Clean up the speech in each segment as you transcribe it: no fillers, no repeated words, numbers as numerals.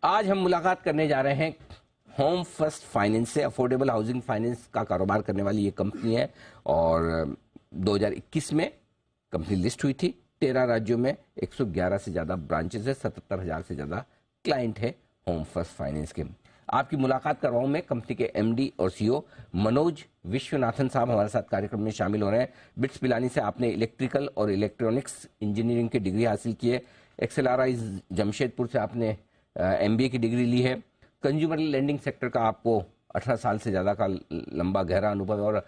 आज हम मुलाकात करने जा रहे हैं होम फर्स्ट फाइनेंस से। अफोर्डेबल हाउसिंग फाइनेंस का कारोबार करने वाली ये कंपनी है और 2021 में कंपनी लिस्ट हुई थी। 13 राज्यों में 111 से ज़्यादा ब्रांचेस है, 77,000 से ज़्यादा क्लाइंट है होम फर्स्ट फाइनेंस के। आपकी मुलाकात करवाऊँ मैं कंपनी के एमडी और सीईओ मनोज विश्वनाथन साहब हमारे साथ कार्यक्रम में शामिल हो रहे हैं। बिट्स पिलानी से आपने इलेक्ट्रिकल और इलेक्ट्रॉनिक्स इंजीनियरिंग की डिग्री हासिल की है। XLRI जमशेदपुर से आपने MBA की डिग्री ली है। कंज्यूमर लेंडिंग सेक्टर का आपको 18 साल से ज़्यादा का लंबा गहरा अनुभव है और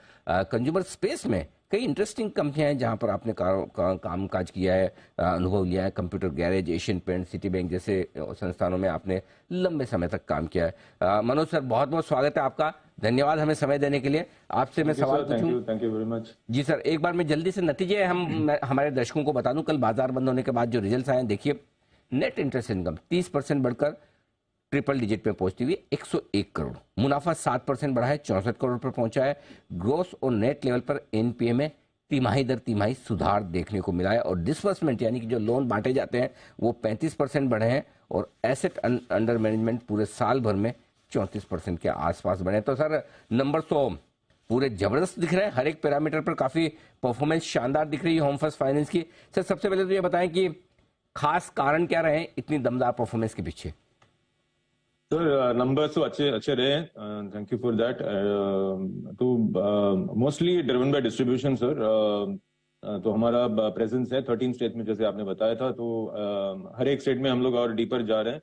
कंज्यूमर स्पेस में कई इंटरेस्टिंग कंपनियां हैं जहां पर आपने काम काज किया है, अनुभव लिया है। Computer garage, Asian paint, city bank जैसे संस्थानों में आपने लंबे समय तक काम किया है। मनोज सर, बहुत बहुत स्वागत है आपका। धन्यवाद हमें समय देने के लिए। आपसे मैं सवाल पूछूं। Thank you very much. जी सर, एक बार मैं जल्दी से नतीजे हमारे दर्शकों को बता दूं। कल बाजार बंद होने के बाद जो रिजल्ट आए, देखिए नेट इंटरेस्ट इनकम 30% बढ़कर ट्रिपल डिजिट पे पहुंचती हुई 101 करोड़, मुनाफा 7% बढ़ा है, 64 करोड़ पर पहुंचा है। ग्रोस और नेट लेवल पर एनपीए में तिमाही दर तिमाही सुधार देखने को मिला है और डिसबर्समेंट यानी कि जो लोन बांटे जाते हैं वो 35% बढ़े हैं और एसेट अंडर मैनेजमेंट पूरे साल भर में 34% के आसपास बढ़े। तो सर नंबर तो पूरे जबरदस्त दिख रहे हैं, हर एक पैरामीटर पर काफी परफॉर्मेंस शानदार दिख रही है होम फर्स्ट फाइनेंस की। सर सबसे पहले तो ये बताएं कि खास कारण क्या रहे इतनी दमदार परफॉर्मेंस के पीछे। सर नंबर्स तो अच्छे रहे। Thank you for that. तो mostly driven by distribution sir. तो हमारा प्रेजेंस है 13 स्टेट में, जैसे आपने बताया था। तो हर एक स्टेट में हम लोग और डीपर जा रहे हैं,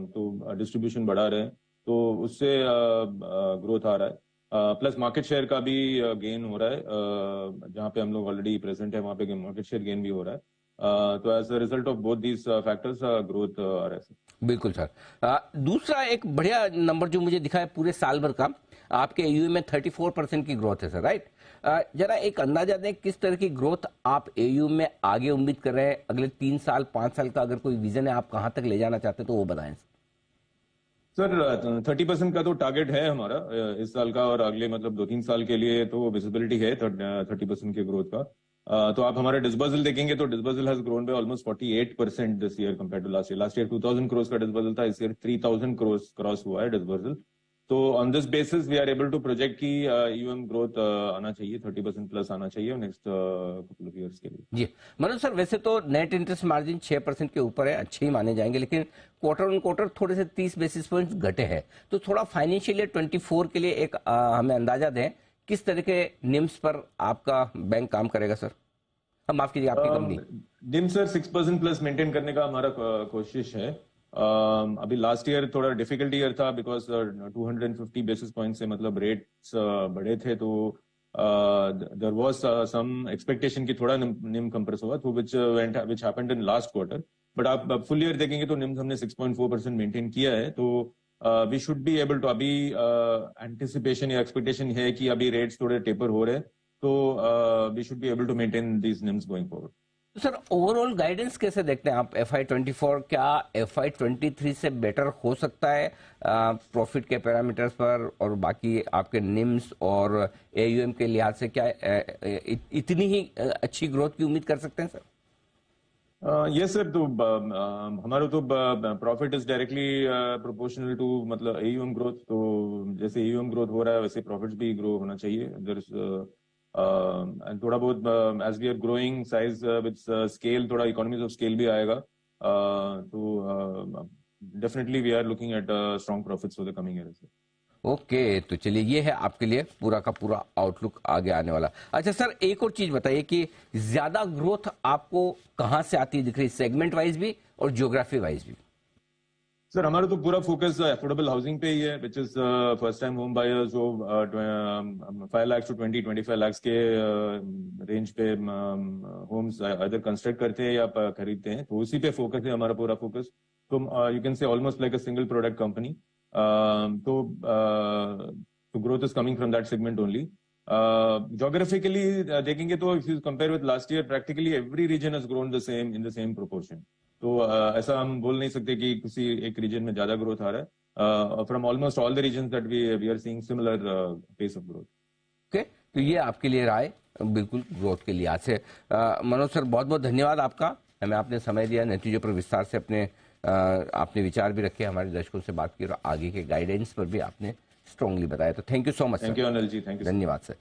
तो डिस्ट्रीब्यूशन बढ़ा रहे हैं, तो उससे ग्रोथ आ रहा है। प्लस मार्केट शेयर का भी गेन हो रहा है। जहाँ पे हम लोग ऑलरेडी प्रेजेंट है वहाँ पे मार्केट शेयर गेन भी हो रहा है। तो as a result of both these factors growth आ रहा है सर। बिल्कुल सर। दूसरा एक बढ़िया नंबर जो मुझे दिखा है पूरे साल भर का, आपके एयू में 34% की ग्रोथ है सर, राइट? जरा एक अंदाजा दें किस तरह की ग्रोथ आप एयू में आगे उम्मीद कर रहे हैं, अगले 3 साल 5 साल का अगर कोई विजन है, आप कहां तक ले जाना चाहते हैं तो वो बताएं सर। 30% का तो टारगेट है हमारा इस साल का, और अगले मतलब 2-3 साल के लिए तो विजिबिलिटी है 30% के ग्रोथ का। तो आप हमारे डिस्बर्सल देखेंगे तो disbursal has grown by almost 48% this year compare to last year. Last year 2000 crore का डिस्बर्सल था, इस ईयर 3000 करोड़ क्रॉस हुआ है डिस्बर्सल। तो on this basis we are able to project की यूएम ग्रोथ आना चाहिए, 30% प्लस आना चाहिए नेक्स्ट कपल ऑफ ईयर्स के लिए। जी मनोज सर, वैसे तो नेट इंटरेस्ट मार्जिन 6% के ऊपर है, अच्छे ही माने जाएंगे, लेकिन क्वार्टर ऑन क्वार्टर थोड़े से 30 बेसिस पॉइंट्स घटे हैं। तो थोड़ा फाइनेंशियल ईयर 24 के लिए एक हमें अंदाजा दें किस तरह के निम्स पर आपका बैंक काम करेगा सर? माफ कीजिए, आपकी कंपनी। निम सर 6% प्लस मेंटेन करने का हमारा कोशिश है। अभी लास्ट ईयर थोड़ा डिफिकल्ट ईयर था बिकॉज 250 बेसिस पॉइंट से मतलब रेट्स बढ़े थे, तो देयर वाज सम एक्सपेक्टेशन की थोड़ा निम कंप्रेस हुआ, तो which happened in last quarter. But आप फुल ईयर देखेंगे तो निम हमने 6.4% मेंटेन किया है। तो we should be able to, अभी एंटिसिपेशन या एक्सपेक्टेशन है कि अभी रेट्स थोड़े टेपर हो रहे हैं, तो we should be able to maintain these NIMs going forward. तो सर ओवरऑल गाइडेंस कैसे देखते हैं आप FY24? क्या FY23 से बेटर हो सकता है प्रॉफिट के पैरामीटर्स पर और बाकी आपके निम्स और AUM के लिहाज से? क्या इतनी ही अच्छी ग्रोथ की उम्मीद कर सकते हैं सर? Yes sir. तो हमारा तो profit is directly proportional to मतलब AUM ग्रोथ। तो जैसे AUM ग्रोथ हो रहा है वैसे प्रॉफिट्स भी ग्रो होना चाहिए। एंड थोड़ा बहुत as we are growing size with scale, थोड़ा इकोनॉमीज ऑफ स्केल भी आएगा। तो definitely we are looking at strong profits for the coming year. Okay, तो चलिए ये है आपके लिए पूरा का पूरा आउटलुक आगे आने वाला। अच्छा सर, एक और चीज बताइए कि ज्यादा ग्रोथ आपको कहां से आती दिख रही, सेगमेंट वाइज भी और ज्योग्राफी वाइज भी? सर हमारा तो पूरा फोकस अफोर्डेबल हाउसिंग पे ही है, which is first time home buyers जो 5 लाख टू 20-25 लाख के रेंज पे होम्स अदर कंस्ट्रक्ट करते हैं या खरीदते हैं, तो उसी पे फोकस है हमारा पूरा फोकस। तो you can say almost like a single product company. तो growth is coming from that segment only. Geographically देखेंगे तो if you compare with last year, practically every region has grown the same in the same proportion. तो ऐसा हम बोल नहीं सकते कि किसी एक रीजन में ज्यादा ग्रोथ आ रहा है। From almost all the regions that we are seeing similar pace of growth. Okay, तो ये आपके लिए राय बिल्कुल ग्रोथ के लिहाज से। मनोज सर, बहुत बहुत धन्यवाद आपका। हमें आपने समय दिया, नतीजों पर विस्तार से अपने आपने विचार भी रखे, हमारे दर्शकों से बात की और आगे के गाइडेंस पर भी आपने स्ट्रांगली बताया। तो thank you so much. Thank you Anil ji, thank you, धन्यवाद सर।